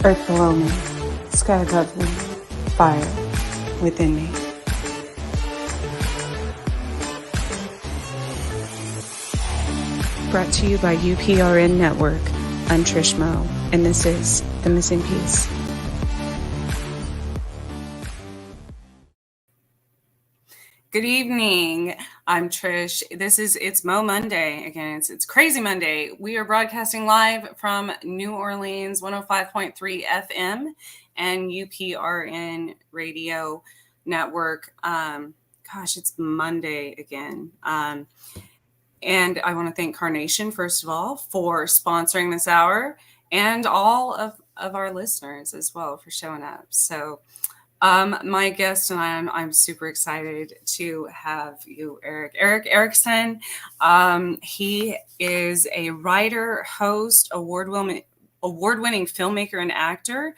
Earth below me, sky above me, fire within me. Brought to you by UPRN Network. I'm Trish Moe, and this is The Missing Piece. Good evening. I'm Trish. It's Mo Monday. Again, it's Crazy Monday. We are broadcasting live from New Orleans, 105.3 FM and UPRN Radio Network. It's Monday again. And I want to thank Carnation, first of all, for sponsoring this hour, and all of our listeners as well for showing up. So my guest and I'm super excited to have you, Eric Erickson. He is a writer, host, award-winning filmmaker and actor.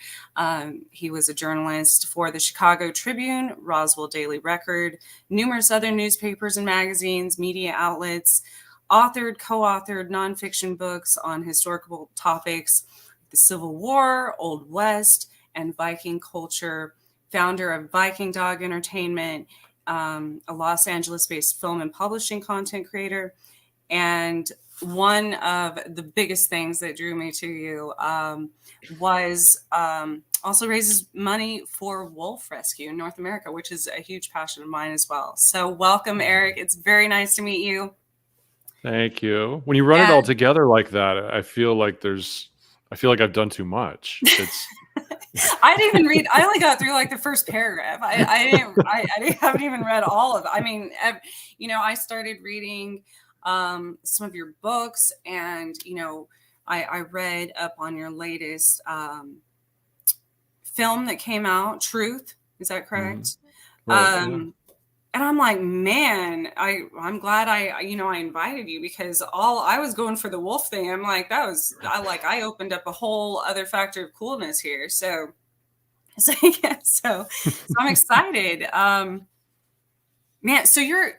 He was a journalist for the Chicago Tribune, Roswell Daily Record, numerous other newspapers and magazines, media outlets, co-authored nonfiction books on historical topics, the Civil War, Old West, and Viking culture, founder of Viking Dog Entertainment, a Los Angeles-based film and publishing content creator. And one of the biggest things that drew me to you was also raises money for wolf rescue in North America, which is a huge passion of mine as well. So welcome, Eric. It's very nice to meet you. Thank you. When you run it all together like that, I feel like I've done too much. I didn't even read. I only got through like the first paragraph. I haven't even read all of it. I mean, I started reading some of your books, and I read up on your latest film that came out, Truth. Is that correct? Right, yeah. And I'm like, man, I'm glad I invited you, because I was going for the wolf thing. I'm like, I opened up a whole other factor of coolness here. So I'm excited. Man, so you're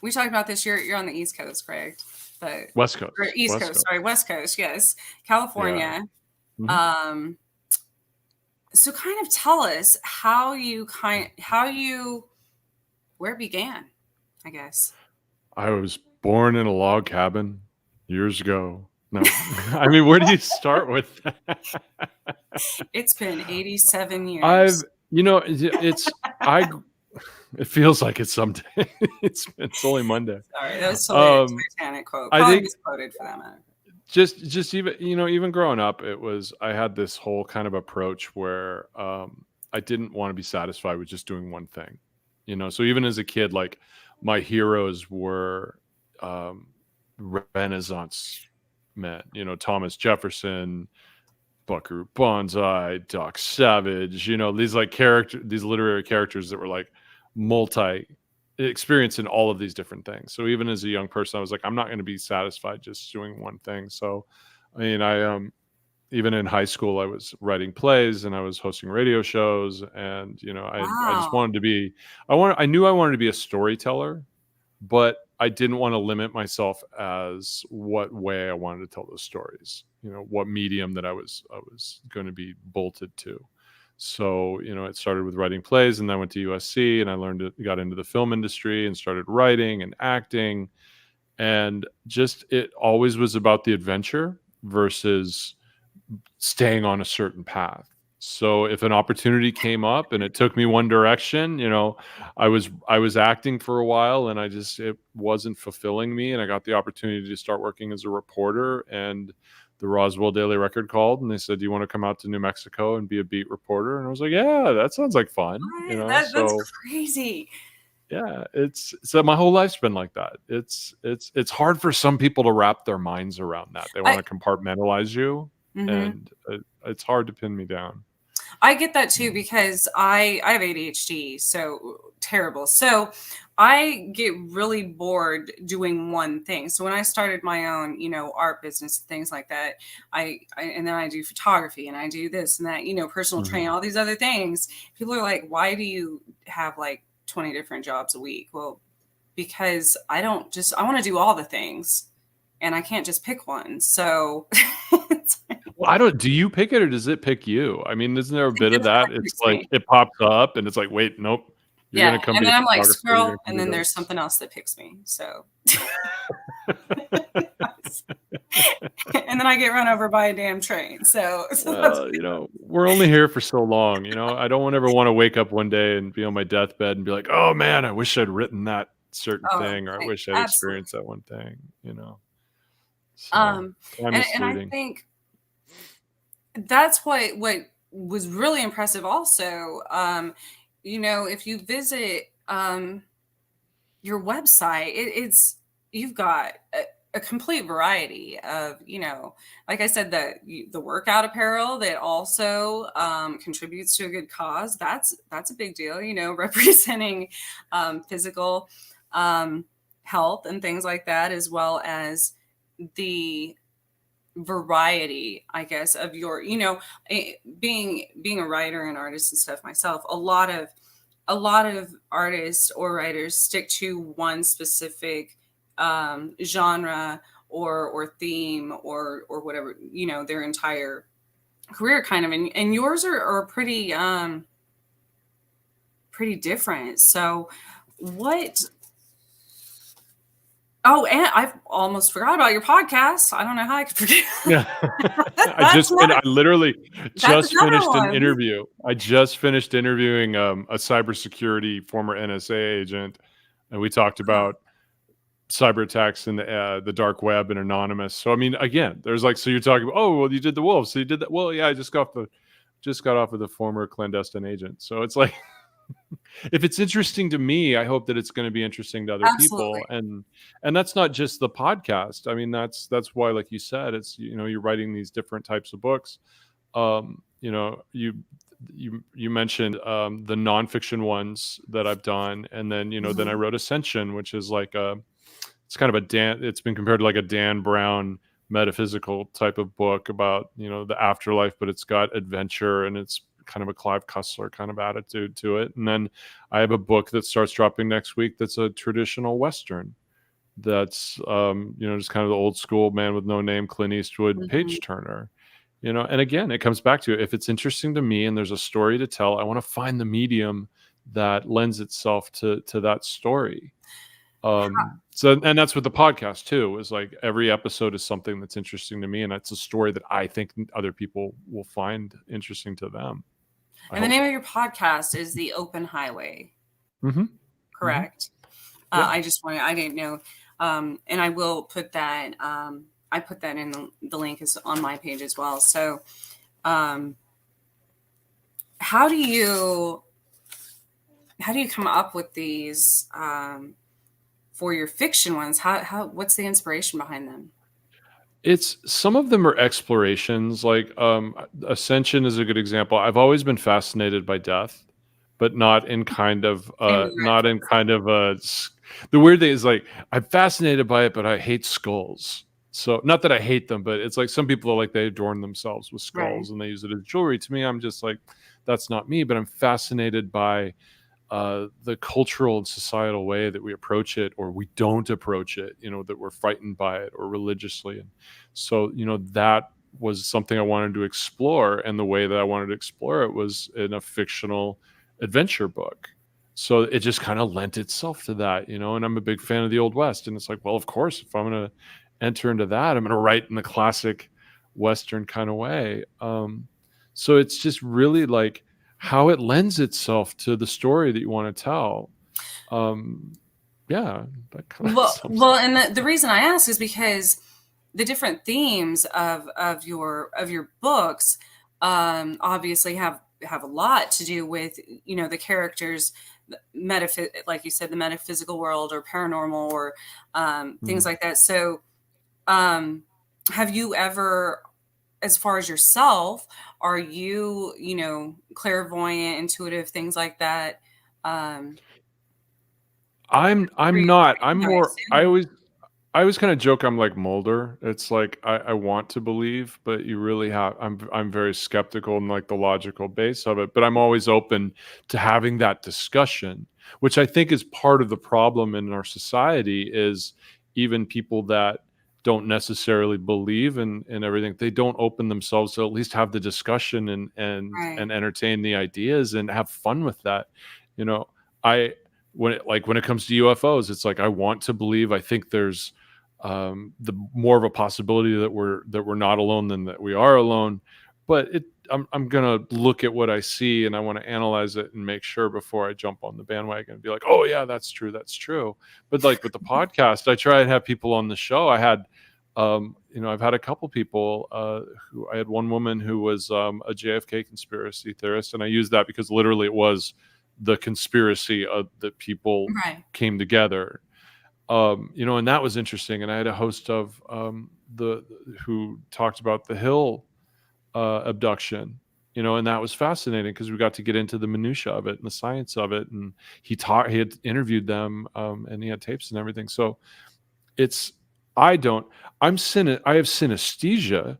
we talked about this. You're on the East Coast, correct? But West Coast. Or East Coast. Sorry, West Coast. Yes, California. Yeah. Mm-hmm. So kind of tell us where it began, I guess. I was born in a log cabin years ago. No, I mean, where do you start with that? It's been 87 years. It feels like it's someday. It's only Monday. Sorry, that was totally a Titanic quote. Probably misquoted for that matter. Just even growing up, I had this whole kind of approach where I didn't want to be satisfied with just doing one thing, So even as a kid, like my heroes were Renaissance men, Thomas Jefferson, Buckaroo Banzai, Doc Savage, these literary characters that were like multi-experience in all of these different things. So even as a young person, I was like, I'm not going to be satisfied just doing one thing. So, I mean, even in high school, I was writing plays and I was hosting radio shows, and I just wanted to be. I knew I wanted to be a storyteller, but I didn't want to limit myself as what way I wanted to tell those stories. What medium that I was going to be bolted to. So, it started with writing plays, and then I went to USC and I got into the film industry and started writing and acting. And it always was about the adventure versus staying on a certain path. So if an opportunity came up and it took me one direction, I was acting for a while and it wasn't fulfilling me. And I got the opportunity to start working as a reporter, and the Roswell Daily Record called and they said, do you want to come out to New Mexico and be a beat reporter? And I was like, yeah, that sounds like fun. That's crazy. Yeah. So my whole life's been like that. It's hard for some people to wrap their minds around that. They want to compartmentalize you, and it's hard to pin me down. I get that too, because I have ADHD, so terrible. So I get really bored doing one thing. So when I started my own, art business, things like that, and then I do photography and I do this and that, personal training, all these other things. People are like, why do you have like 20 different jobs a week? Well, because I want to do all the things, and I can't just pick one. So I don't. Do you pick it or does it pick you? I mean, isn't there a bit of that? It's Picks like me. it pops up and it's like, wait, nope. You're Yeah, gonna come and be a then I'm like, photographer. You're squirrel, gonna come and do then there's this. something else that picks me. So, and then I get run over by a damn train. So that's Well, we're only here for so long. I don't ever want to wake up one day and be on my deathbed and be like, oh man, I wish I'd written that certain thing, or I wish I'd experienced that one thing. So time is and I fleeting. think that's what was really impressive. Also, if you visit your website, you've got a complete variety of, like I said, the workout apparel that also contributes to a good cause. That's a big deal, representing physical health and things like that, as well as the variety, I guess, of your, being a writer and artist and stuff myself. A lot of artists or writers stick to one specific genre or theme or whatever, their entire career kind of, and yours are pretty different. So what? Oh, and I've almost forgot about your podcast. I don't know how I could forget. Yeah. I literally just finished an interview. I just finished interviewing a cybersecurity former NSA agent, and we talked about cyber attacks in the dark web and anonymous. So I mean, again, there's like, so you're talking about, oh well, you did the wolves, so you did that. Well, yeah, I just got off of the former clandestine agent. So it's like, if it's interesting to me, I hope that it's going to be interesting to other people. And that's not just the podcast. I mean, that's why, like you said, it's, you're writing these different types of books. You mentioned the nonfiction ones that I've done. And then, then I wrote Ascension, which is like it's kind of it's been compared to like a Dan Brown metaphysical type of book about, the afterlife, but it's got adventure and it's kind of a Clive Cussler kind of attitude to it. And then I have a book that starts dropping next week that's a traditional Western that's just kind of the old school Man with No Name, Clint Eastwood page turner. And again, it comes back to, if it's interesting to me and there's a story to tell, I want to find the medium that lends itself to that story. So, and that's with the podcast too, is like every episode is something that's interesting to me, and that's a story that I think other people will find interesting to them. And the name of your podcast is The Open Highway. Correct. Yeah. I didn't know. And I will put that, I put that in the link is on my page as well. So, how do you come up with these, for your fiction ones? What's the inspiration behind them? It's, some of them are explorations, like Ascension is a good example. I've always been fascinated by death, but not in kind of the weird thing is, like, I'm fascinated by it, but I hate skulls. So not that I hate them, but it's like some people are like, they adorn themselves with skulls and they use it as jewelry. To me, I'm just like, that's not me, but I'm fascinated by the cultural and societal way that we approach it, or we don't approach it, that we're frightened by it, or religiously. And so, that was something I wanted to explore. And the way that I wanted to explore it was in a fictional adventure book. So it just kind of lent itself to that, and I'm a big fan of the Old West. And it's like, well, of course, if I'm going to enter into that, I'm going to write in the classic Western kind of way. So it's just really like how it lends itself to the story that you want to tell. That kind of well, and the reason I ask is because the different themes of your books obviously have a lot to do with, the characters, like you said, the metaphysical world or paranormal or things like that. So have you ever, as far as yourself, are you, clairvoyant, intuitive, things like that? I'm not. I'm more. I always kind of joke I'm like Mulder. It's like I want to believe, but you really have. I'm very skeptical in like the logical base of it. But I'm always open to having that discussion, which I think is part of the problem in our society. Is even people that don't necessarily believe in everything, they don't open themselves to at least have the discussion and entertain the ideas and have fun with that. When it comes to UFOs, it's like, I want to believe. I think there's the more of a possibility that we're not alone than that we are alone. But I'm gonna look at what I see, and I want to analyze it and make sure before I jump on the bandwagon and be like, oh yeah, that's true. But like with the podcast, I try and have people on the show. I had I've had a couple people who I had one woman who was a JFK conspiracy theorist, and I used that because literally it was the conspiracy of that people came together. And that was interesting. And I had a host of who talked about the Hill abduction, and that was fascinating because we got to get into the minutia of it and the science of it. And he had interviewed them, and he had tapes and everything. So I have synesthesia,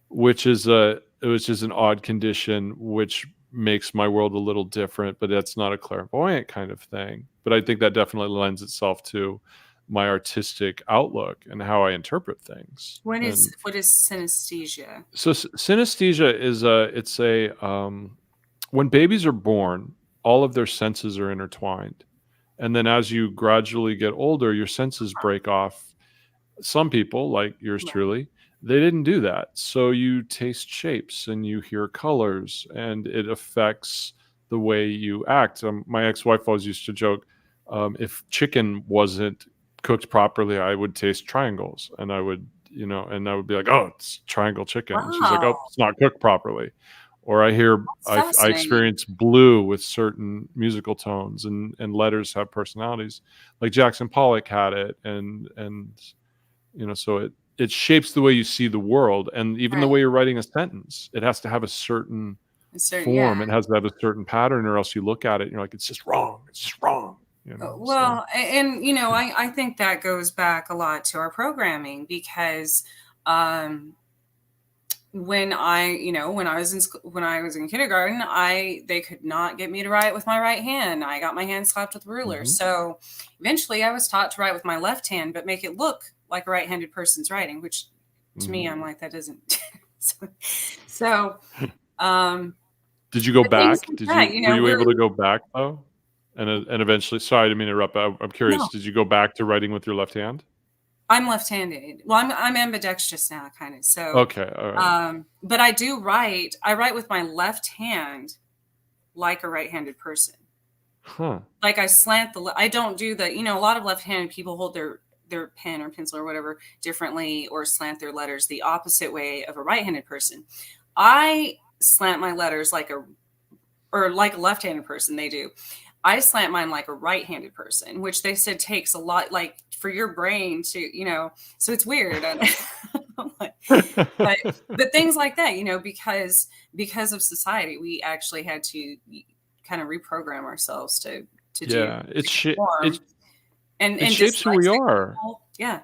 which is an odd condition, which makes my world a little different, but that's not a clairvoyant kind of thing. But I think that definitely lends itself to my artistic outlook and how I interpret things. What is synesthesia? So synesthesia is when babies are born, all of their senses are intertwined. And then as you gradually get older, your senses break off. Some people, like yours truly, they didn't do that. So you taste shapes and you hear colors, and it affects the way you act. My ex-wife always used to joke, if chicken wasn't cooked properly, I would taste triangles, and I would be like, oh, it's triangle chicken. And she's like, oh, it's not cooked properly. Or I experience blue with certain musical tones, and letters have personalities. Like Jackson Pollock had it, and so it shapes the way you see the world, and even the way you're writing a sentence. It has to have a certain form. It has to have a certain pattern, or else you look at it and you're like, it's just wrong. Well, and I think that goes back a lot to our programming, because when I was in kindergarten, they could not get me to write with my right hand. I got my hand slapped with a ruler. Mm-hmm. So eventually I was taught to write with my left hand, but make it look like a right-handed person's writing, which to me, I'm like, that doesn't. so did you go back? Were you able to go back though? And eventually, sorry, I didn't mean to interrupt. I'm curious. No. Did you go back to writing with your left hand? I'm left-handed. Well, I'm ambidextrous now, kind of. So okay, all right. But I do write. I write with my left hand, like a right-handed person. Huh. Like I slant I don't do the. A lot of left-handed people hold their pen or pencil or whatever differently, or slant their letters the opposite way of a right-handed person. I slant my letters like a left-handed person. They do. I slant mine like a right-handed person, which they said takes a lot, like for your brain to, so it's weird. but things like that, because of society, we actually had to kind of reprogram ourselves to do. It shapes who we are. People. Yeah.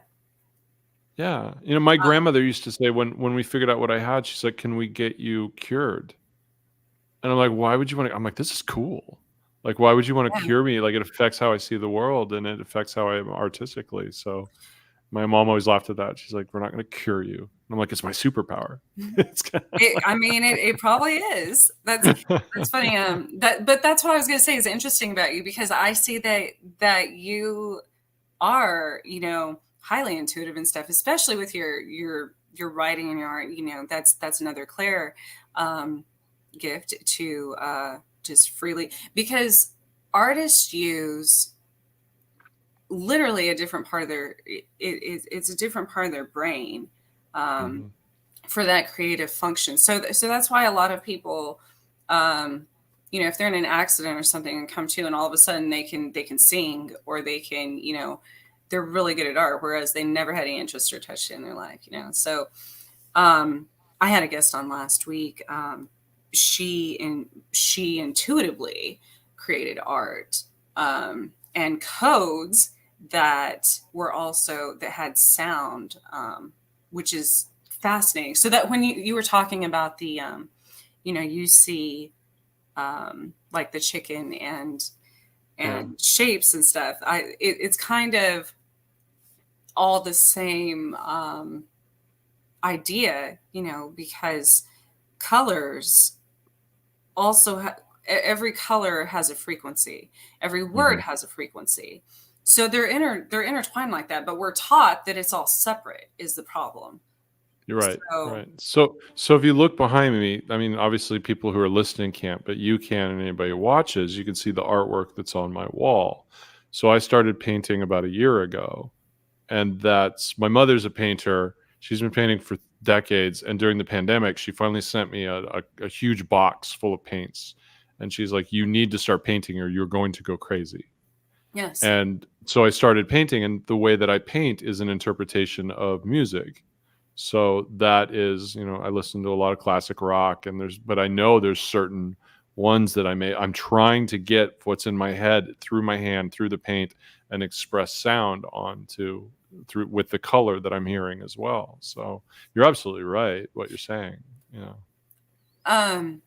Yeah. My grandmother used to say when we figured out what I had, she's like, can we get you cured? And I'm like, why would you want to? I'm like, this is cool. Like, why would you want to cure me? Like, it affects how I see the world, and it affects how I am artistically. So my mom always laughed at that. She's like, we're not going to cure you. And I'm like, it's my superpower. It probably is. That's funny. But that's what I was going to say is interesting about you, because I see that you are, highly intuitive and stuff, especially with your writing and your art. That's another Claire gift to just freely, because artists use literally a different part of it's a different part of their brain for that creative function. So that's why a lot of people, if they're in an accident or something and come to, and all of a sudden they can sing, or they can, they're really good at art, whereas they never had any interest or touched it in their life, So I had a guest on last week. She intuitively created art and codes that had sound, which is fascinating. So that when you were talking about the, you see like the chicken and shapes and stuff, it's kind of, all the same idea, because colors also every color has a frequency, every word has a frequency, so they're intertwined like that, but we're taught that it's all separate is the problem. You're right. So Right. So if you look behind me, I mean, obviously people who are listening can't, but you can, and anybody who watches, you can see the artwork that's on my wall. So I started painting about a year ago, and that's my mother's a painter. She's been painting for decades, and during the pandemic, she finally sent me a huge box full of paints, and she's like, "You need to start painting, or you're going to go crazy." yes. And so I started painting, and the way that I paint is an interpretation of music. So that is, I listen to a lot of classic rock, and but I know there's certain ones that I'm trying to get what's in my head through my hand, through the paint, and express sound through with the color that I'm hearing as well. So you're absolutely right what you're saying. I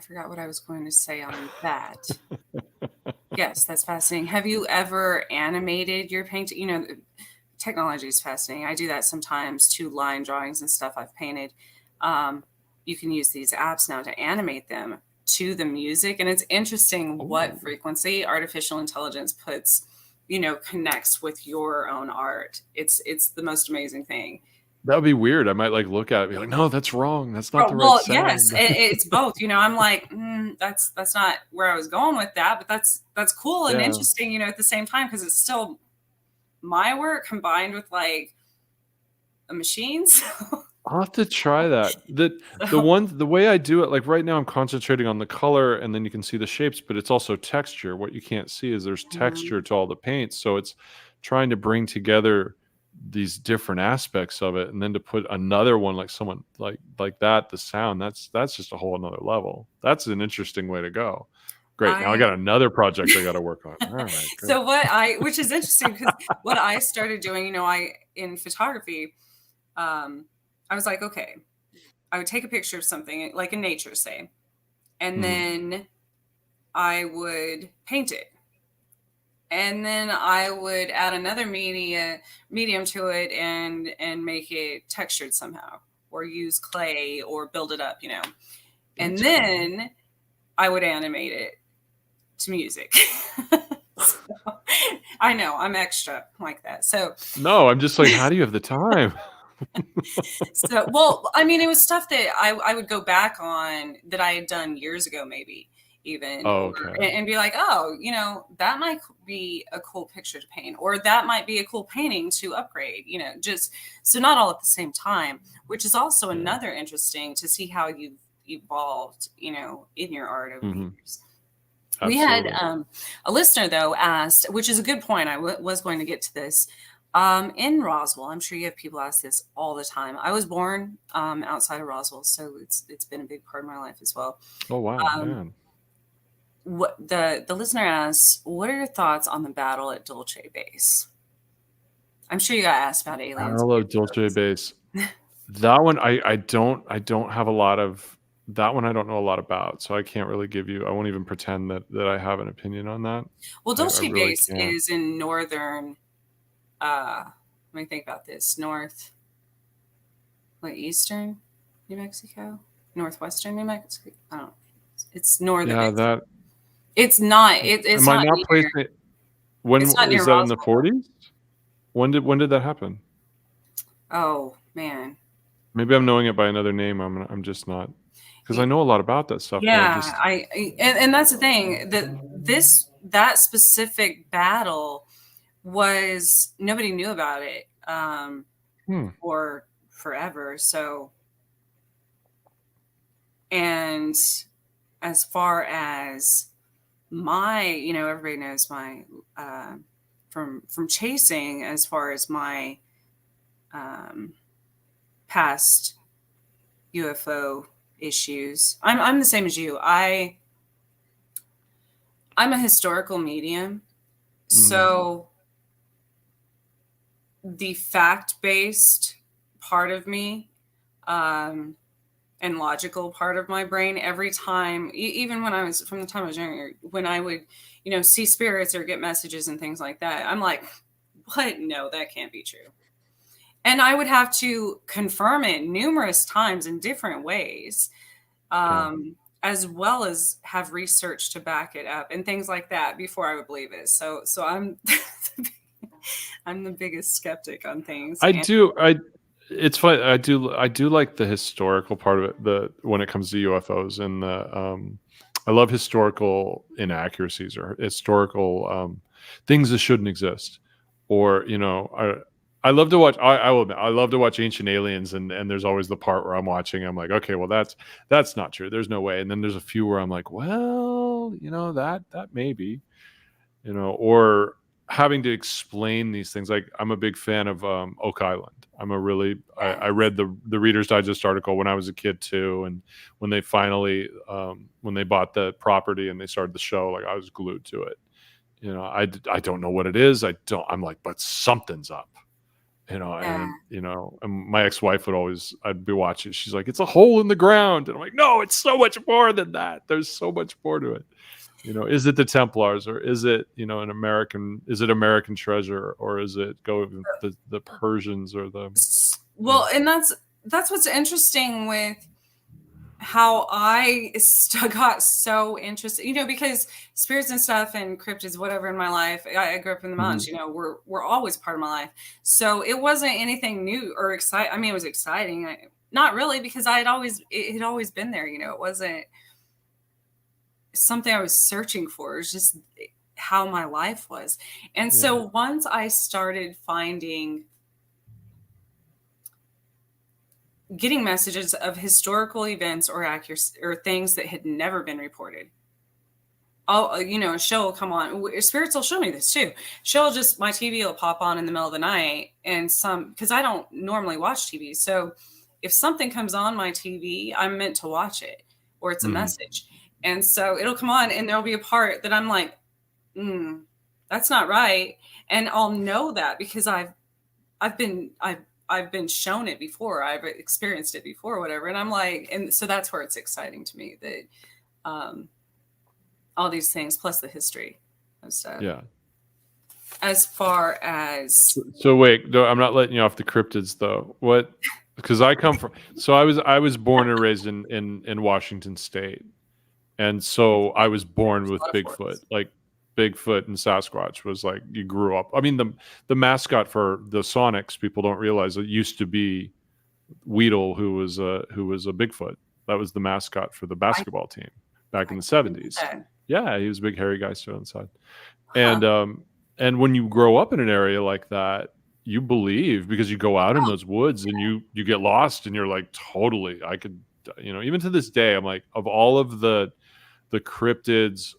forgot what I was going to say on that. Yes, that's fascinating. Have you ever animated your painting? Technology is fascinating. I do that sometimes too, line drawings and stuff I've painted. You can use these apps now to animate them to the music. And it's interesting what frequency artificial intelligence connects with your own art. It's the most amazing thing. That would be weird. I might look at it and be like, no, that's wrong. That's not the right sound. Yes, it's both. I'm like, that's not where I was going with that, but that's cool and interesting, at the same time, because it's still my work combined with like a machine's. I'll have to try that. The way I do it, like right now I'm concentrating on the color, and then you can see the shapes, but it's also texture. What you can't see is there's texture to all the paints. So it's trying to bring together these different aspects of it, and then to put another one like someone like that, the sound, that's just a whole another level. That's an interesting way to go. Great. Now I got another project I got to work on. All right. Great. So which is interesting, because what I started doing, in photography, I was like, okay, I would take a picture of something like in nature, say, and then I would paint it. And then I would add another medium to it and make it textured somehow, or use clay or build it up, and then I would animate it to music. So, I know I'm extra like that. So no, I'm just like, how do you have the time? So, well, I mean, it was stuff that I would go back on that I had done years ago, maybe even, and be like, oh, that might be a cool picture to paint, or that might be a cool painting to upgrade, just so not all at the same time, which is also another interesting to see how you've evolved, in your art over the years. Absolutely. We had a listener, though, asked, which is a good point. I was going to get to this. In Roswell, I'm sure you have people ask this all the time. I was born outside of Roswell, so it's been a big part of my life as well. Oh, wow. Man. What the listener asks, what are your thoughts on the battle at Dulce Base? I'm sure you got asked about aliens. I love Dulce Base. That one, I don't have a lot of. That one I don't know a lot about, so I can't really give you. I won't even pretend that I have an opinion on that. Well, Dulce Base is in northern. Let me think about this. Eastern New Mexico, northwestern New Mexico. I don't know. It's northern. Yeah, it's not. It's not. Not placed it. When is that Roswell. In the 40s? When did that happen? Oh man. Maybe I'm knowing it by another name. I'm just not, because I know a lot about that stuff. Yeah, and that's the thing, that specific battle was, nobody knew about it for forever. So, and as far as my, everybody knows my from chasing, as far as my past UFO issues, I'm the same as you. I'm a historical medium, so the fact-based part of me and logical part of my brain, every time, even from the time I was younger, when I would see spirits or get messages and things like that, I'm like, what? No, that can't be true. And I would have to confirm it numerous times in different ways, as well as have research to back it up and things like that before I would believe it. So I'm I'm the biggest skeptic on things. It's funny. I do like the historical part of it. When it comes to UFOs and I love historical inaccuracies or historical things that shouldn't exist. Or I love to watch. I will admit, I love to watch Ancient Aliens, and there's always the part where I'm watching. I'm like, okay, well that's not true. There's no way. And then there's a few where I'm like, well, that maybe, or having to explain these things. Like I'm a big fan of Oak Island. I read the Reader's Digest article when I was a kid too, and when they finally when they bought the property and they started the show, like I was glued to it. I don't know what it is. I'm like, but something's up. And my ex-wife I'd be watching. She's like, it's a hole in the ground. And I'm like, no, it's so much more than that. There's so much more to it. Is it the Templars, or is it, American treasure, or is it the Persians or the, well, and that's what's interesting with how I got so interested, because spirits and stuff and cryptids, whatever in my life, I grew up in the mountains, were always part of my life. So it wasn't anything new or exciting. I mean, it was exciting. Not really, because it had always been there. It wasn't something I was searching for. It was just how my life was. And so once I started getting messages of historical events or accuracy or things that had never been reported. A show will come on. Spirits will show me this too. My TV will pop on in the middle of the night, and because I don't normally watch TV. So if something comes on my TV, I'm meant to watch it, or it's a message. And so it'll come on, and there'll be a part that I'm like, that's not right. And I'll know that because I've been shown it before. I've experienced it before, whatever. And I'm like, and so that's where it's exciting to me that all these things plus the history of stuff. Yeah. As far as so wait, no, I'm not letting you off the cryptids though. What? Because I come from. So I was born and raised in Washington State, and so I was born with Bigfoot. Like Bigfoot and Sasquatch was like you grew up. I mean, the mascot for the Sonics, people don't realize it used to be Weedle, who was a Bigfoot. That was the mascot for the basketball team back in the 70s. Yeah, he was a big hairy guy still inside. And when you grow up in an area like that, you believe, because you go out in those woods and you get lost and you're like, totally, I could, even to this day, I'm like, of all of the cryptids,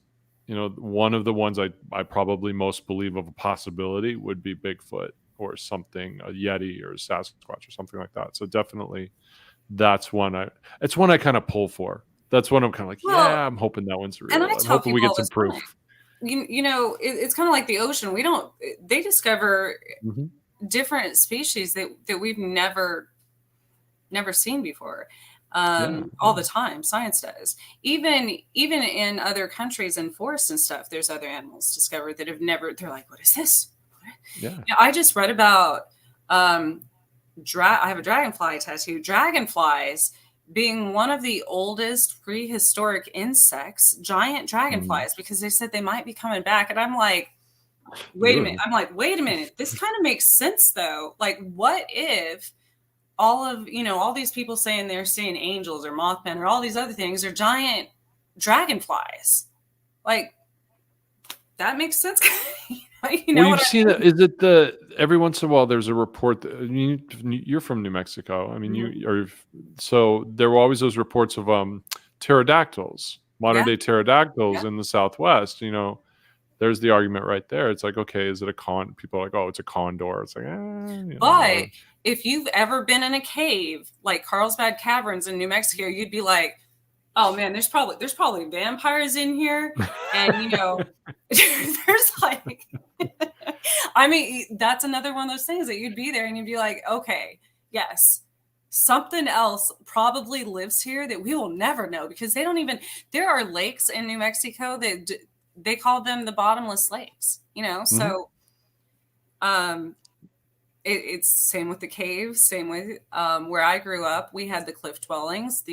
one of the ones I probably most believe of a possibility would be Bigfoot or something, a Yeti or a Sasquatch or something like that. So definitely that's it's one I kind of pull for. That's one I'm kind of like, I'm hoping that one's real. And I'm hoping we get some proof. It's kind of like the ocean. They discover different species that we've never seen before. All the time, science does. Even in other countries and forests and stuff, there's other animals discovered that have never. They're like, what is this? Yeah. I just read about. I have a dragonfly tattoo. Dragonflies being one of the oldest prehistoric insects, giant dragonflies, because they said they might be coming back, and I'm like, wait a minute. This kind of makes sense though. Like, what if all these people saying they're seeing angels or Mothman or all these other things are giant dragonflies? Like, that makes sense. You've seen it. Is it every once in a while there's a report that, you're from New Mexico. I mean, so there were always those reports of pterodactyls, modern day pterodactyls in the Southwest. There's the argument right there. It's like, okay, is it a people are like, oh, it's a condor. It's like, but if you've ever been in a cave like Carlsbad Caverns in New Mexico, you'd be like, oh man, there's probably vampires in here, and there's like, I mean, that's another one of those things that you'd be there and you'd be like, okay, yes, something else probably lives here that we will never know, because there are lakes in New Mexico that they call them the bottomless lakes, so It's same with the caves, same with where I grew up. We had the cliff dwellings,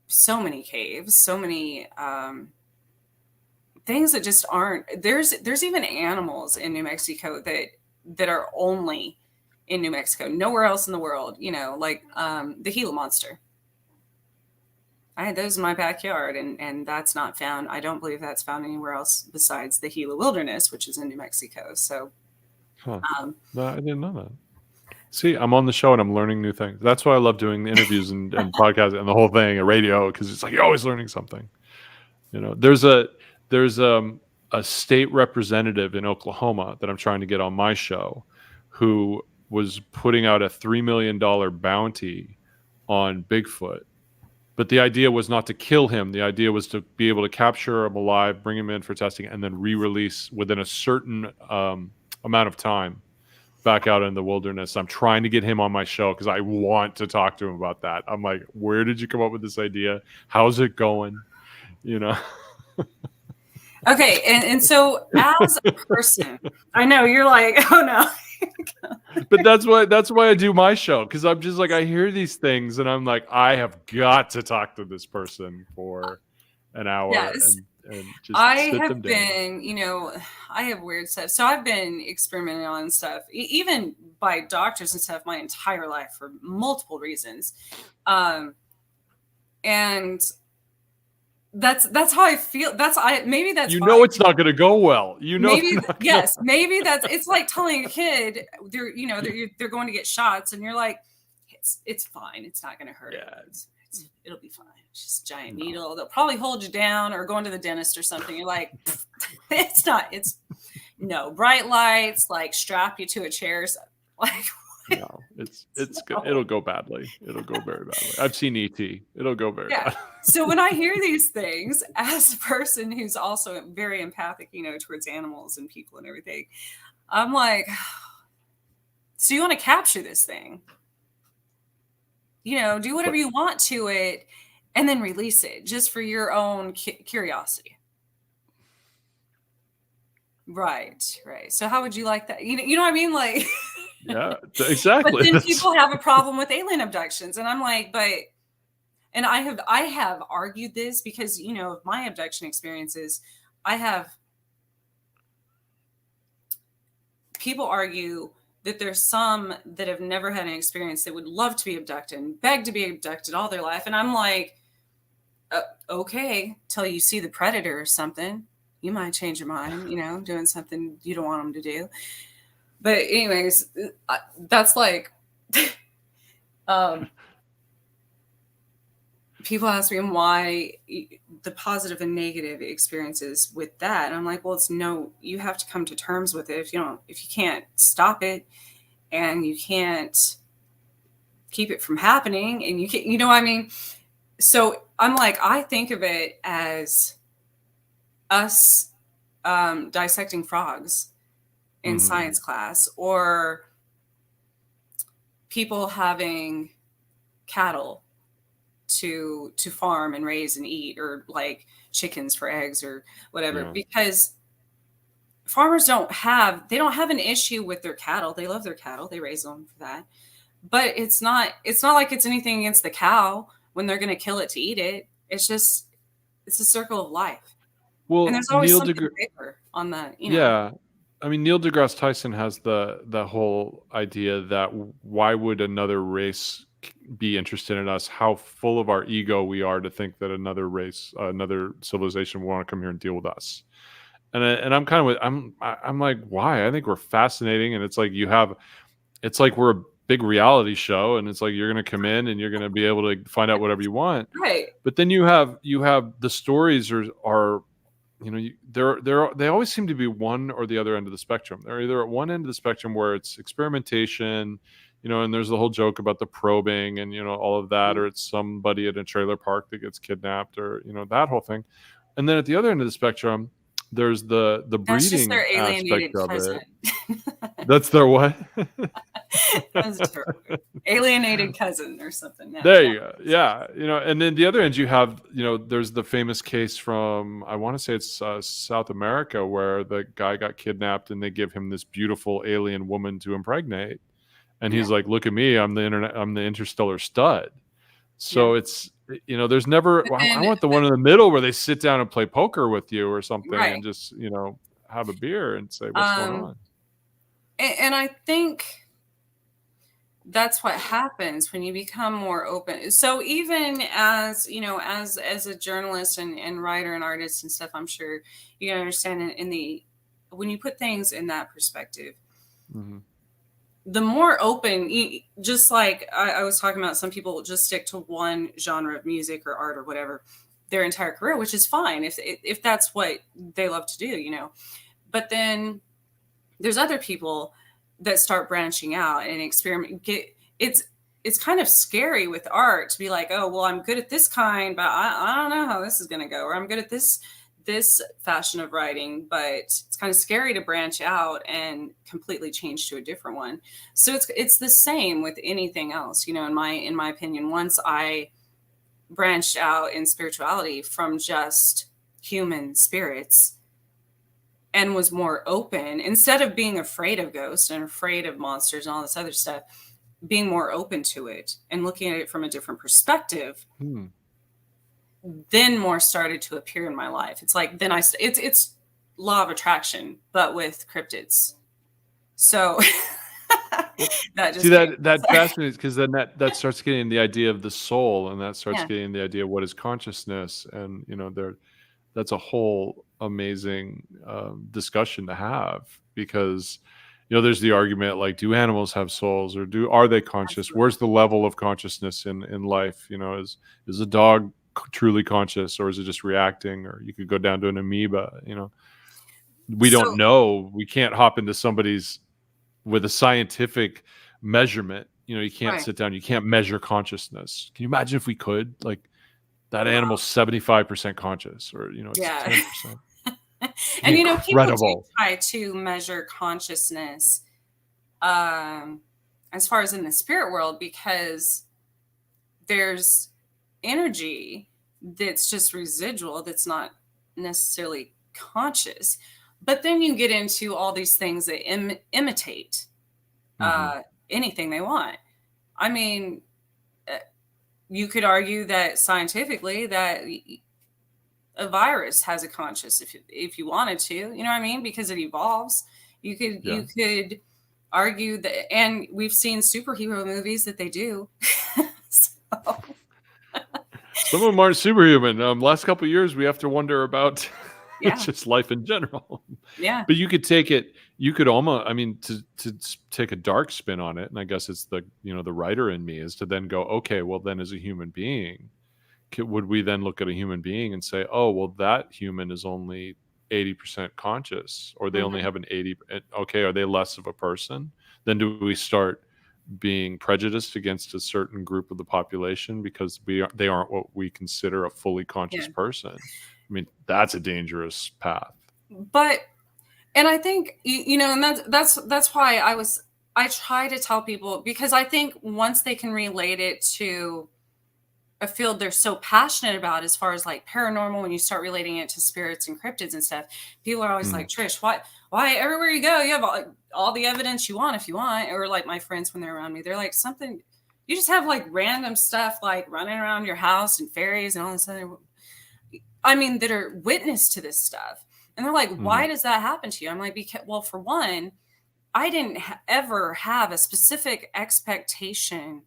so many caves, so many things that just aren't. There's even animals in New Mexico that are only in New Mexico, nowhere else in the world. Like the Gila monster. I had those in my backyard, and that's not found. I don't believe that's found anywhere else besides the Gila Wilderness, which is in New Mexico. So, No, I didn't know that. See, I'm on the show and I'm learning new things. That's why I love doing the interviews and podcasts and the whole thing, and radio, because it's like you're always learning something. There's a state representative in Oklahoma that I'm trying to get on my show, who was putting out a $3 million bounty on Bigfoot. But the idea was not to kill him. The idea was to be able to capture him alive, bring him in for testing, and then re-release within a certain amount of time back out in the wilderness. I'm trying to get him on my show because I want to talk to him about that. I'm like, where did you come up with this idea? How's it going? Okay, and so as a person, I know you're like, oh no. But that's why I do my show, because I'm just like, I hear these things and I'm like, I have got to talk to this person for an hour. Yes. And just I sit have them down. been, I have weird stuff. So I've been experimenting on stuff, even by doctors and stuff, my entire life for multiple reasons. And that's how I feel. Maybe that's it's not going to go well. Maybe maybe it's like telling a kid they're going to get shots, and you're like, it's fine. It's not going to hurt. Yeah. It'll be fine. It's just a giant needle. They'll probably hold you down or going to the dentist or something. You're like, it's not. It's no bright lights, like strap you to a chair. Like, no, it's good. It'll go badly. It'll go very badly. I've seen E.T. It'll go very bad. So when I hear these things, as a person who's also very empathic, towards animals and people and everything, I'm like, so you want to capture this thing? Do whatever you want to it, and then release it just for your own curiosity. Right. So how would you like that? You know what I mean? Like, yeah, exactly. But then people have a problem with alien abductions, and I'm like, and I have argued this because of my abduction experiences. People argue that there's some that have never had an experience that would love to be abducted and beg to be abducted all their life. And I'm like, okay, till you see the predator or something, you might change your mind, doing something you don't want them to do. But anyways, that's like, people ask me why the positive and negative experiences with that. And I'm like, well, you have to come to terms with it. If you can't stop it and you can't keep it from happening, and you can't, what I mean? So I'm like, I think of it as us dissecting frogs in science class, or people having cattle to farm and raise and eat, or like chickens for eggs or whatever, because farmers don't have an issue with their cattle. They love their cattle. They raise them for that. But it's not like it's anything against the cow when they're going to kill it to eat it. It's just, it's a circle of life. Well, and there's always something bigger on the, Yeah. I mean, Neil deGrasse Tyson has the whole idea that why would another race be interested in us? How full of our ego we are to think that another race, another civilization will want to come here and deal with us. And I'm kind of I'm like, why? I think we're fascinating, and it's like it's like we're a big reality show, and it's like you're going to come in and you're going to be able to find out whatever you want. Right. But then you have the stories are they always seem to be one or the other end of the spectrum. They're either at one end of the spectrum where it's experimentation, and there's the whole joke about the probing and, all of that, or it's somebody at a trailer park that gets kidnapped, or, that whole thing. And then at the other end of the spectrum, there's the breeding aspect of it. That's their what? That's true. Alienated cousin or something. No, There yeah. you go. Yeah. And then the other end you have, there's the famous case from, I want to say it's South America, where the guy got kidnapped and they give him this beautiful alien woman to impregnate. And he's like, look at me, I'm the interstellar stud. So it's, there's never, I want the one in the middle where they sit down and play poker with you or something, right. and just, have a beer and say, what's going on? And I think that's what happens when you become more open. So even as, as a journalist and writer and artist and stuff, I'm sure you can understand when you put things in that perspective, the more open, just like I was talking about, some people just stick to one genre of music or art or whatever their entire career, which is fine if that's what they love to do, but then there's other people that start branching out and experiment. It's kind of scary with art to be like, oh, well, I'm good at this kind, but I don't know how this is going to go. Or I'm good at this fashion of writing, but it's kind of scary to branch out and completely change to a different one. So it's the same with anything else, in my opinion. Once I branched out in spirituality from just human spirits and was more open, instead of being afraid of ghosts and afraid of monsters and all this other stuff, being more open to it and looking at it from a different perspective, then more started to appear in my life. It's like, then it's law of attraction, but with cryptids. So that just that fascinates, because then that starts getting the idea of the soul, and that starts getting the idea of what is consciousness, and that's a whole amazing discussion to have, because there's the argument, like, do animals have souls, or are they conscious? Absolutely. Where's the level of consciousness in life? Is a dog truly conscious, or is it just reacting? Or you could go down to an amoeba. We don't know. We can't hop into somebody's with a scientific measurement. You can't sit down, you can't measure consciousness. Can you imagine if we could? Like, that animal's 75% conscious, or it's 10%. And people do try to measure consciousness as far as in the spirit world, because there's energy that's just residual, that's not necessarily conscious. But then you get into all these things that imitate anything they want. I mean, you could argue that scientifically that a virus has a conscious if you wanted to, you know what I mean? Because it evolves. You could argue that, and we've seen superhero movies that they do. Some of them aren't superhuman. Last couple of years, we have to wonder about just life in general. Yeah. But you could take it. You could almost, to take a dark spin on it, and I guess it's the the writer in me, is to then go, okay, well, then as a human being, would we then look at a human being and say, oh, well, that human is only 80% conscious, or they only have an 80? Okay, are they less of a person? Then do we start being prejudiced against a certain group of the population because they aren't what we consider a fully conscious person? That's a dangerous path. And I think, and that's why I try to tell people, because I think once they can relate it to a field they're so passionate about, as far as like paranormal, when you start relating it to spirits and cryptids and stuff, people are always like, Trish, why everywhere you go, you have all the evidence you want if you want. Or like my friends, when they're around me, they're like, something, you just have like random stuff like running around your house and fairies and all this other, that are witness to this stuff. And they're like, why does that happen to you? I'm like, well, for one, I didn't ever have a specific expectation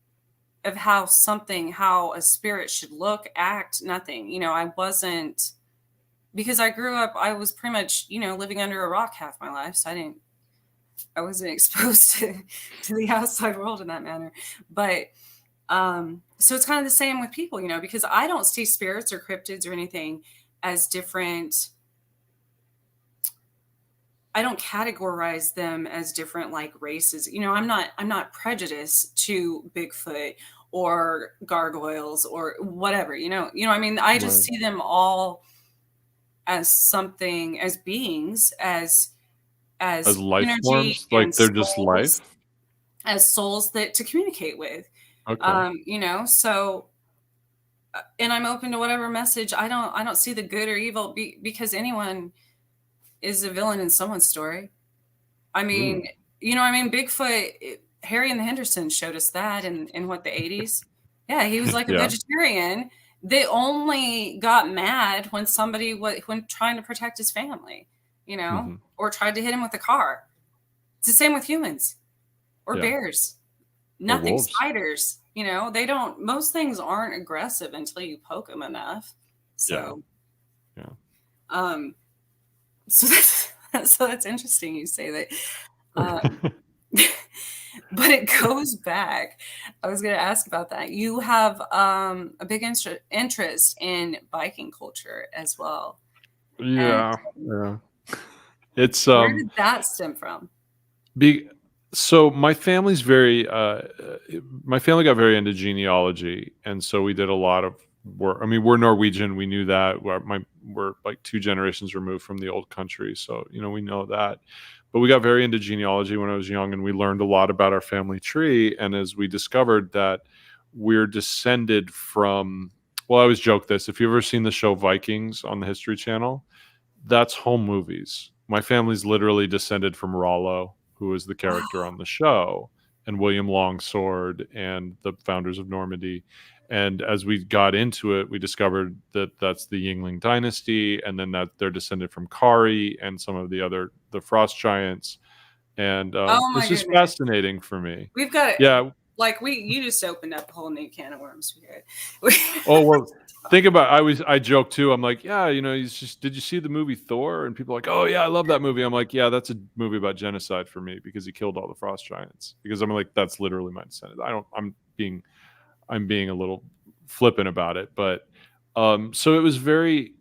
of how a spirit should look, act, nothing. I wasn't, because I grew up, I was pretty much, living under a rock half my life. So I wasn't exposed to the outside world in that manner. But, so it's kind of the same with people, because I don't see spirits or cryptids or anything as different. I don't categorize them as different like races. I'm not prejudiced to Bigfoot or gargoyles or whatever, I just see them all as something, as beings, as As as life energy forms, and like they're just souls, life. as souls that to communicate with. Okay. So and I'm open to whatever message. I don't see the good or evil because anyone is a villain in someone's story. I mean, Ooh. Bigfoot, Harry and the Hendersons showed us that in what, the 80s. Yeah, he was like a Yeah. vegetarian. They only got mad when when trying to protect his family, Hmm. or tried to hit him with a car. It's the same with humans or Yeah. bears. Or Nothing wolves. spiders. They don't. Most things aren't aggressive until you poke them enough. Yeah. So, Yeah. um, so that's interesting. You say that. Um, but it goes back. I was going to ask about that. You have a big interest in Viking culture as well. And Yeah. Yeah. It's where did that stem from? so my family's very my family got very into genealogy, and so we did a lot of work. I mean, we're Norwegian, we knew that. We're like 2 generations removed from the old country, so we know that. But we got very into genealogy when I was young, and we learned a lot about our family tree. And as we discovered that we're descended from, well, I always joke this: if you've ever seen the show Vikings on the History Channel, that's home movies. My family's literally descended from Rollo, who is the character on the show, and William Longsword, and the founders of Normandy. And as we got into it, we discovered that that's the Yingling dynasty, and then that they're descended from Kari and some of the frost giants. And Oh my it's just goodness. fascinating for me. We've got, Yeah. like, you just opened up a whole new can of worms. We Oh, well, think about, I joke too. I'm like, yeah, did you see the movie Thor? And people are like, oh yeah, I love that movie. I'm like, yeah, that's a movie about genocide for me because he killed all the frost giants. Because I'm like, that's literally my descendant. I'm being a little flippant about it, but so it was very.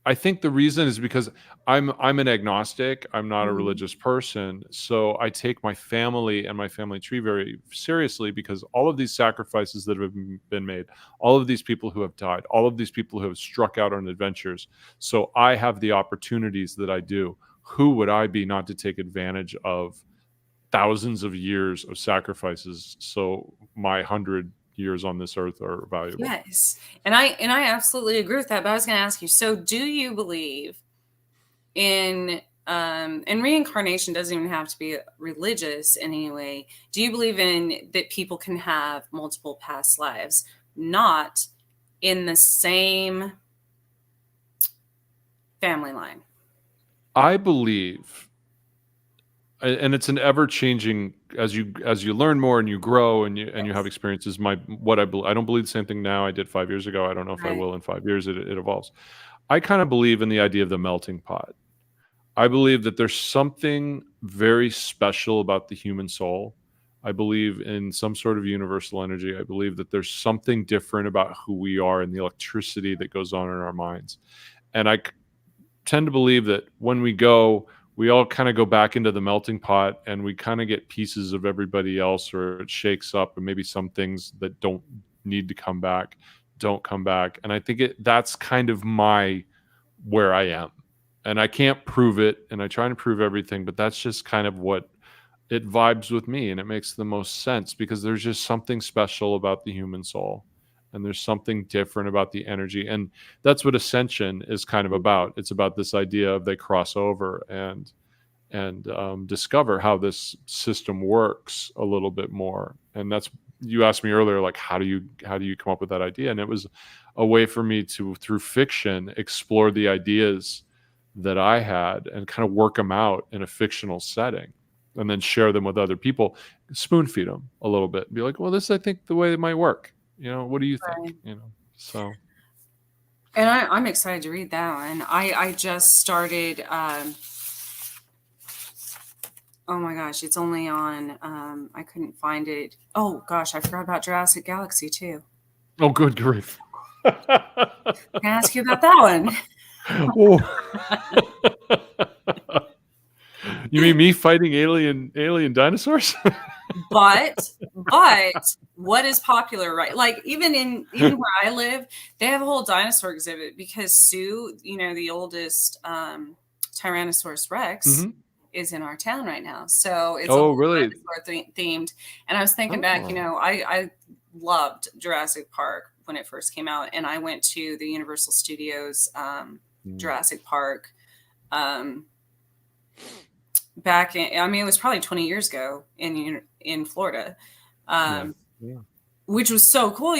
I think the reason is because I'm an agnostic. I'm not a Mhm. religious person, so I take my family and my family tree very seriously, because all of these sacrifices that have been made, all of these people who have died, all of these people who have struck out on adventures, so I have the opportunities that I do. Who would I be not to take advantage of thousands of years of sacrifices? So my 100 years on this earth are valuable. Yes. And I absolutely agree with that. But I was going to ask you, so do you believe in and reincarnation doesn't even have to be religious in any way. Do you believe in that people can have multiple past lives, not in the same family line? I believe, and it's an ever changing, as you learn more and you grow and you have Yes. experiences. I don't believe the same thing now I did 5 years ago. I don't know if I Right. will in 5 years. It evolves. I kind of believe in the idea of the melting pot. I believe that there's something very special about the human soul. I believe in some sort of universal energy. I believe that there's something different about who we are and the electricity that goes on in our minds. And tend to believe that when we all kind of go back into the melting pot, and we kind of get pieces of everybody else, or it shakes up, and maybe some things that don't need to come back don't come back. And I think that's kind of where I am. And I can't prove it, and I try to prove everything, but that's just kind of what it vibes with me, and it makes the most sense, because there's just something special about the human soul, and there's something different about the energy. And that's what Ascension is kind of about. It's about this idea of they cross over and discover how this system works a little bit more. And that's, you asked me earlier, like, how do you come up with that idea? And it was a way for me to, through fiction, explore the ideas that I had and kind of work them out in a fictional setting, and then share them with other people, spoon feed them a little bit, and be like, well, this, I think, the way it might work. What do you think? Right. So. And I'm excited to read that one. I just started. Oh my gosh, it's only on. I couldn't find it. Oh gosh, I forgot about Jurassic Galaxy too. Oh, good grief. Can I ask you about that one? Oh. You mean me fighting alien dinosaurs? But what is popular, right? Like even where I live, they have a whole dinosaur exhibit because Sue, the oldest Tyrannosaurus Rex, Mhm. is in our town right now. So it's Oh, really? themed. And I was thinking back, I loved Jurassic Park when it first came out, and I went to the Universal Studios Jurassic Park back in, it was probably 20 years ago in Florida. Which was so cool,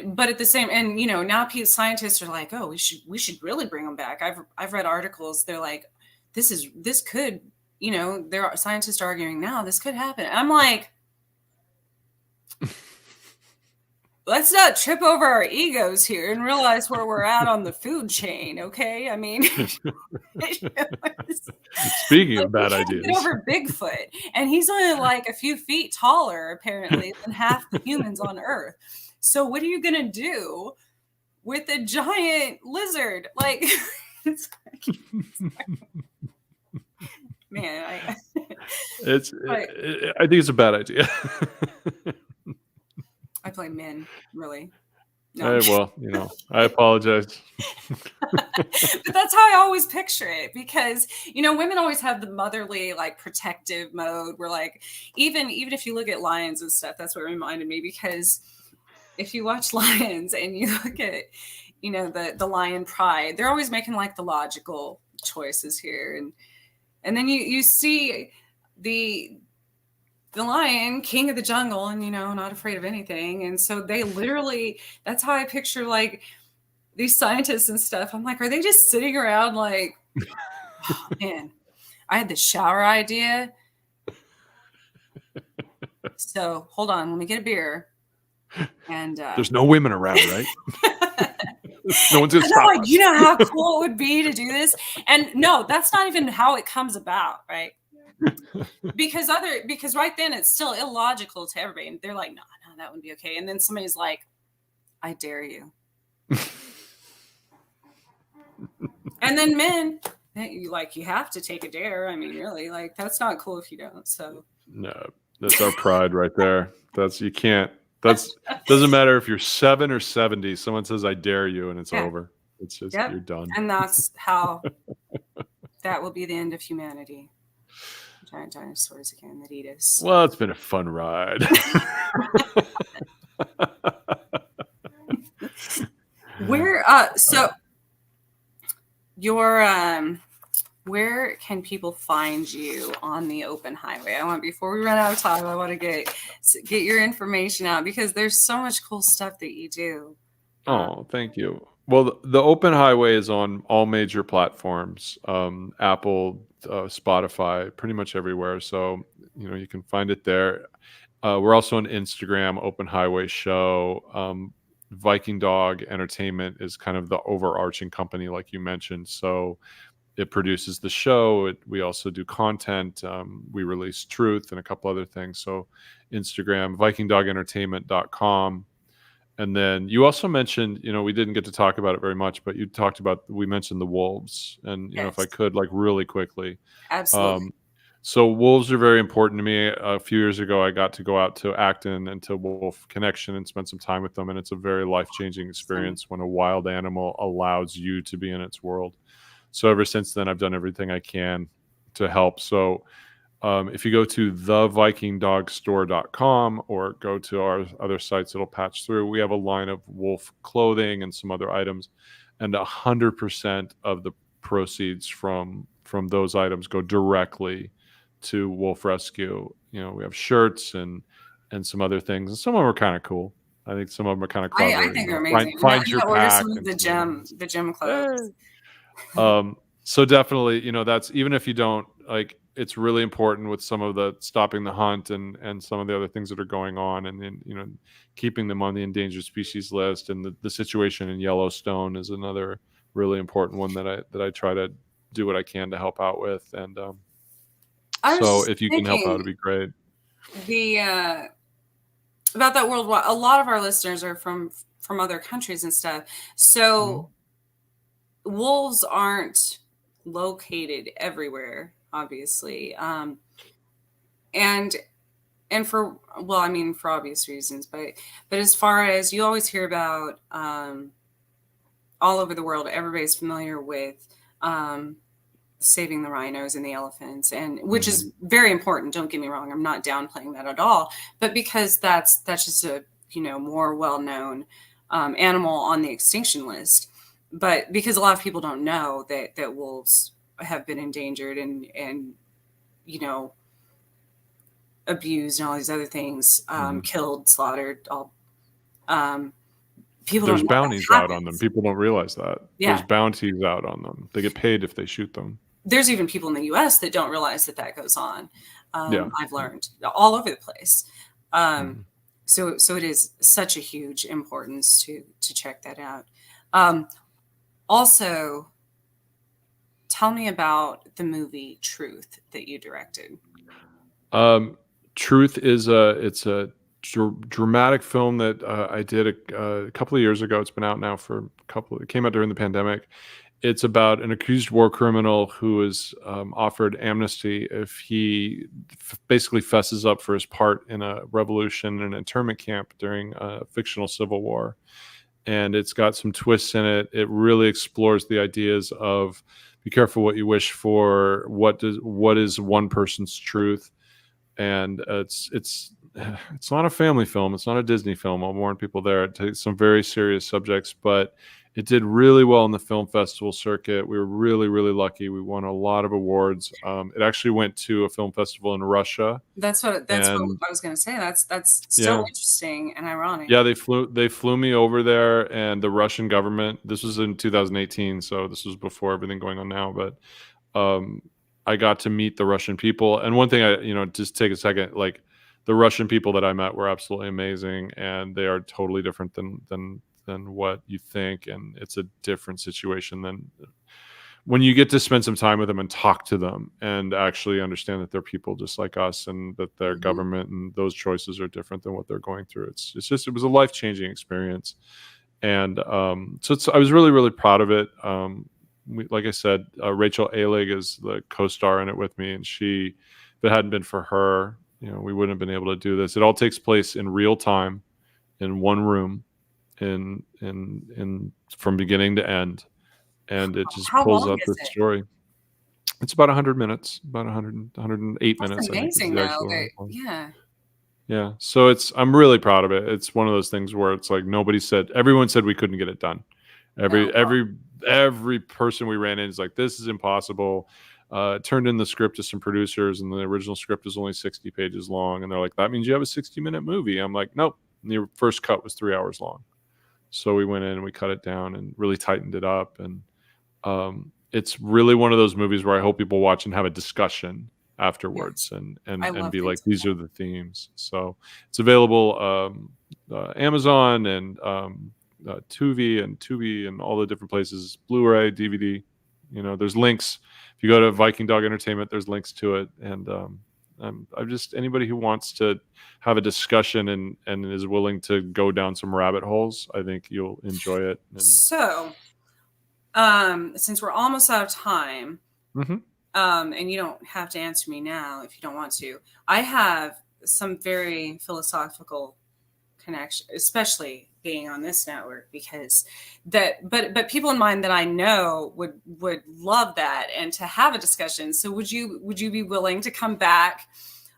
but at the same, and now scientists are like, oh, we should really bring them back. I've read articles. They're like, this could, there are scientists arguing now this could happen. And I'm like, let's not trip over our egos here and realize where we're at on the food chain. Okay. I mean, speaking of bad ideas, get over Bigfoot, and he's only like a few feet taller, apparently, than half the humans on Earth. So what are you going to do with a giant lizard? Like, man, I think it's a bad idea. I play men, really. No. I apologize. But that's how I always picture it, because women always have the motherly, like, protective mode, where, like, even if you look at lions and stuff, that's what reminded me, because if you watch lions and you look at the lion pride, they're always making like the logical choices here, and then you see the lion, king of the jungle, and not afraid of anything. And so they literally, that's how I picture like these scientists and stuff. I'm like, are they just sitting around like, oh, man, I had the shower idea. So hold on, let me get a beer. And there's no women around, right? No one's gonna stop. Like, how cool it would be to do this. And no, that's not even how it comes about, right? because right then it's still illogical to everybody, and they're like, no, that wouldn't be okay. And then somebody's like, I dare you. And then men, you have to take a dare. I mean, really, like, that's not cool if you don't. So no, that's our pride right there. You can't. Doesn't matter if you're 7 or 70. Someone says I dare you, and it's over. It's just you're done. And that's how that will be the end of humanity. Giant dinosaurs again that eat us. Well, it's been a fun ride. Where can people find you on the open highway? Before we run out of time, I want to get your information out, because there's so much cool stuff that you do. Oh, thank you. Well, the open highway is on all major platforms, Apple, Spotify, pretty much everywhere. So, you can find it there. We're also on Instagram, Open Highway Show. Viking Dog Entertainment is kind of the overarching company, like you mentioned. So it produces the show. We also do content. We release Truth and a couple other things. So Instagram, vikingdogentertainment.com. And then you also mentioned, we didn't get to talk about it very much, but we mentioned the wolves. And, yes. If I could, like, really quickly. Absolutely. So wolves are very important to me. A few years ago, I got to go out to Acton and to Wolf Connection and spend some time with them. And it's a very life-changing experience when a wild animal allows you to be in its world. So ever since then, I've done everything I can to help. So if you go to thevikingdogstore.com or go to our other sites, it'll patch through. We have a line of wolf clothing and some other items, and 100% of the proceeds from those items go directly to Wolf Rescue. We have shirts and some other things, and some of them are kind of cool. I think some of them are kind of clever. I think they're amazing. Find your pack. Some of the gym clothes. So definitely, that's, even if you don't like, it's really important with some of the stopping the hunt and some of the other things that are going on, and then keeping them on the endangered species list. And the situation in Yellowstone is another really important one that I try to do what I can to help out with. And so if you can help out, it'd be great. About that worldwide, a lot of our listeners are from other countries and stuff. So wolves aren't located everywhere, obviously. And for obvious reasons, but as far as, you always hear about, all over the world, everybody's familiar with, saving the rhinos and the elephants, and which is very important. Don't get me wrong. I'm not downplaying that at all, but because that's just a, more well-known animal on the extinction list. But because a lot of people don't know that wolves have been endangered and abused and all these other things, killed, slaughtered, all. People There's don't know bounties out on them. People don't realize that. Yeah. There's bounties out on them. They get paid if they shoot them. There's even people in the U.S. that don't realize that goes on. Yeah. I've learned all over the place. So it is such a huge importance to check that out. Also, tell me about the movie Truth that you directed. Truth is it's a dramatic film that I did a couple of years ago. It's been out now for it came out during the pandemic. It's about an accused war criminal who is offered amnesty if he basically fesses up for his part in a revolution in an internment camp during a fictional civil war. And it's got some twists in it. It really explores the ideas of be careful what you wish for. What is one person's truth? And it's not a family film. It's not a Disney film. I'll warn people there. It takes some very serious subjects, but it did really well in the film festival circuit. We were really, really lucky. We won a lot of awards. It actually went to a film festival in Russia. That's what I was going to say. That's so interesting and ironic. Yeah, they flew me over there, and the Russian government. This was in 2018, so this was before everything going on now. But I got to meet the Russian people, and one thing just take a second, like the Russian people that I met were absolutely amazing, and they are totally different than what you think, and it's a different situation than when you get to spend some time with them and talk to them and actually understand that they're people just like us, and that their government and those choices are different than what they're going through. It was a life-changing experience, and so I was really, really proud of it. Like I said, Rachel Alig is the co-star in it with me, and if it hadn't been for her, we wouldn't have been able to do this. It all takes place in real time, in one room, in from beginning to end, and it just pulls up the story. It's about 100 minutes, about 108 That's minutes. Amazing, though. Yeah. So I'm really proud of it. It's one of those things where it's like everyone said we couldn't get it done. Every person we ran in is like, this is impossible. Turned in the script to some producers, and the original script is only 60 pages long, and they're like, that means you have a 60-minute movie. I'm like, nope. And the first cut was 3 hours long. So we went in and we cut it down and really tightened it up. And it's really one of those movies where I hope people watch and have a discussion afterwards, and be like, these are the themes. So it's available Amazon and Tubi and all the different places, Blu-ray, DVD. There's links. If you go to Viking Dog Entertainment, there's links to it. And I'm just anybody who wants to have a discussion and is willing to go down some rabbit holes, I think you'll enjoy it. So, since we're almost out of time, and you don't have to answer me now if you don't want to, I have some very philosophical connection, especially being on this network, because but people in mind that I know would love that and to have a discussion. So would you be willing to come back?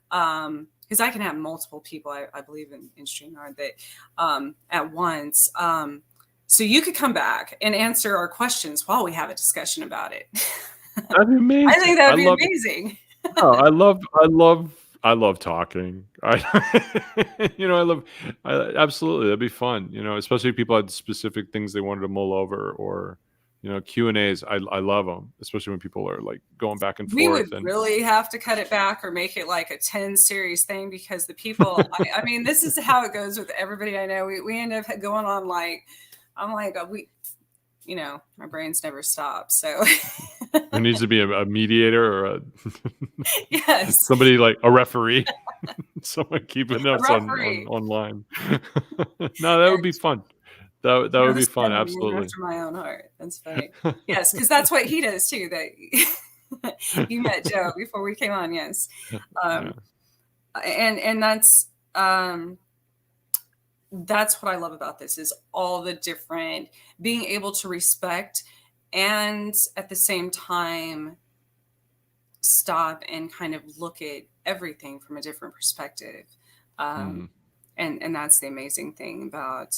Because I can have multiple people, I believe in StreamYard, that at once. So you could come back and answer our questions while we have a discussion about it. That'd be amazing. I think that would be amazing. I love talking. Absolutely, that'd be fun. Especially if people had specific things they wanted to mull over, or Q&As. I love them, especially when people are like going back and forth. We would really have to cut it back or make it like a 10 series thing, because the people. I mean, this is how it goes with everybody I know. We end up going on like, I'm like, my brains never stop. So there needs to be a mediator or yes, somebody like a referee, someone keeping us online. No, that would be fun. That would be fun. Absolutely. After my own heart. That's funny. Yes, because that's what he does too. That you met Joe before we came on. Yes, and that's what I love about this, is all the different, being able to respect and at the same time stop and kind of look at everything from a different perspective. And that's the amazing thing about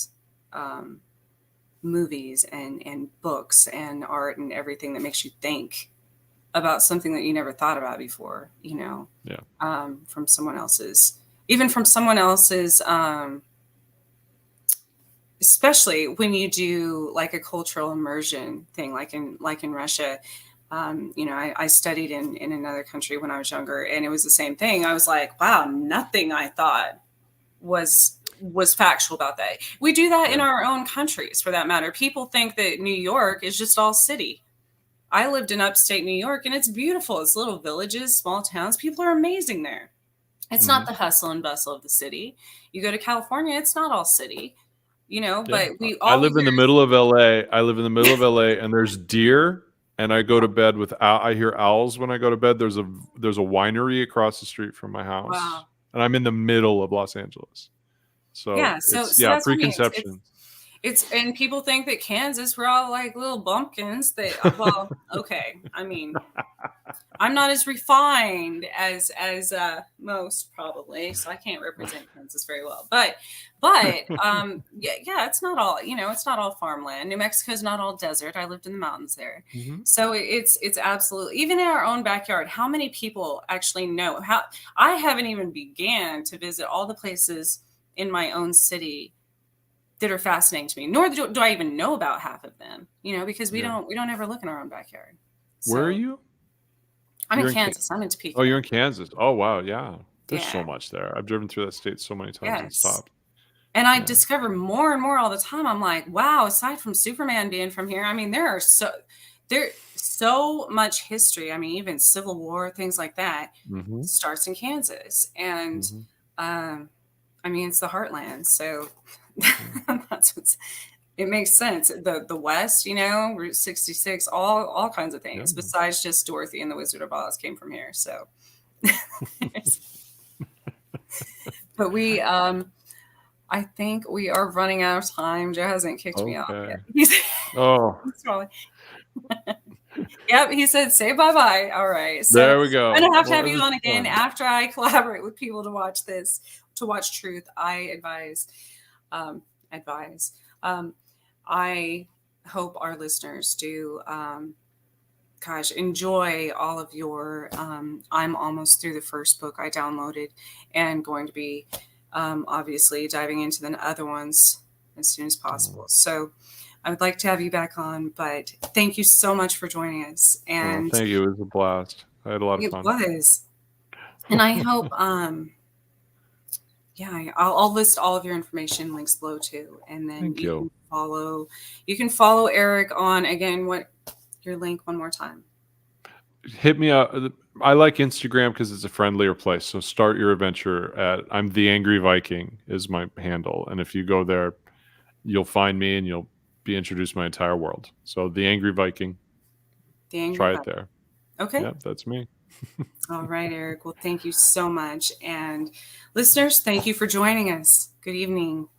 movies and books and art and everything that makes you think about something that you never thought about before, from someone else's, especially when you do like a cultural immersion thing, like in Russia. I studied in another country when I was younger, and it was the same thing. I was like, wow, nothing I thought was factual about that. We do that in our own countries, for that matter. People think that New York is just all city. I lived in upstate New York, and it's beautiful. It's little villages, small towns. People are amazing there. It's not the hustle and bustle of the city. You go to California, it's not all city, but I live in the middle of LA. And there's deer, and I go to bed with I hear owls when I go to bed. There's a winery across the street from my house. Wow. And I'm in the middle of Los Angeles. So that's preconceptions. And people think that Kansas, we're all like little bumpkins that, well, okay. I mean, I'm not as refined as most probably, so I can't represent Kansas very well, but it's not all, it's not all farmland. New Mexico's not all desert. I lived in the mountains there. So it's absolutely, even in our own backyard, how many people actually know how I haven't even began to visit all the places in my own city that are fascinating to me, nor do I even know about half of them, because we don't ever look in our own backyard. So, where are you? I'm in Kansas. I'm in Topeka. Oh, you're in Kansas. Oh, wow. Yeah. There's so much there. I've driven through that state so many times and stopped. And I discover more and more all the time. I'm like, wow, aside from Superman being from here, I mean, there's so much history. I mean, even Civil War, things like that starts in Kansas. And, I mean, it's the heartland. So it makes sense. The West, Route 66, all kinds of things besides just Dorothy and the Wizard of Oz came from here. So, but I think we are running out of time. Joe hasn't kicked me off yet. He's probably. Yep, he said, say bye-bye. All right. So there we go. I'm going to have you on again after I collaborate with people to watch this, to watch Truth. I advise. I hope our listeners do, enjoy all of your, I'm almost through the first book I downloaded and going to be obviously diving into the other ones as soon as possible. So I would like to have you back on, but thank you so much for joining us. And thank you. It was a blast. I had a lot of fun. It was. And I hope, I'll list all of your information links below too. And then you can follow Eric on, again, what your link one more time. Hit me up. I like Instagram because it's a friendlier place. So start your adventure at I'm the Angry Viking is my handle. And if you go there, you'll find me and you'll be introduced to my entire world. So the Angry Viking. Try it there. Okay. Yeah, that's me. All right, Eric. Well, thank you so much. And listeners, thank you for joining us. Good evening.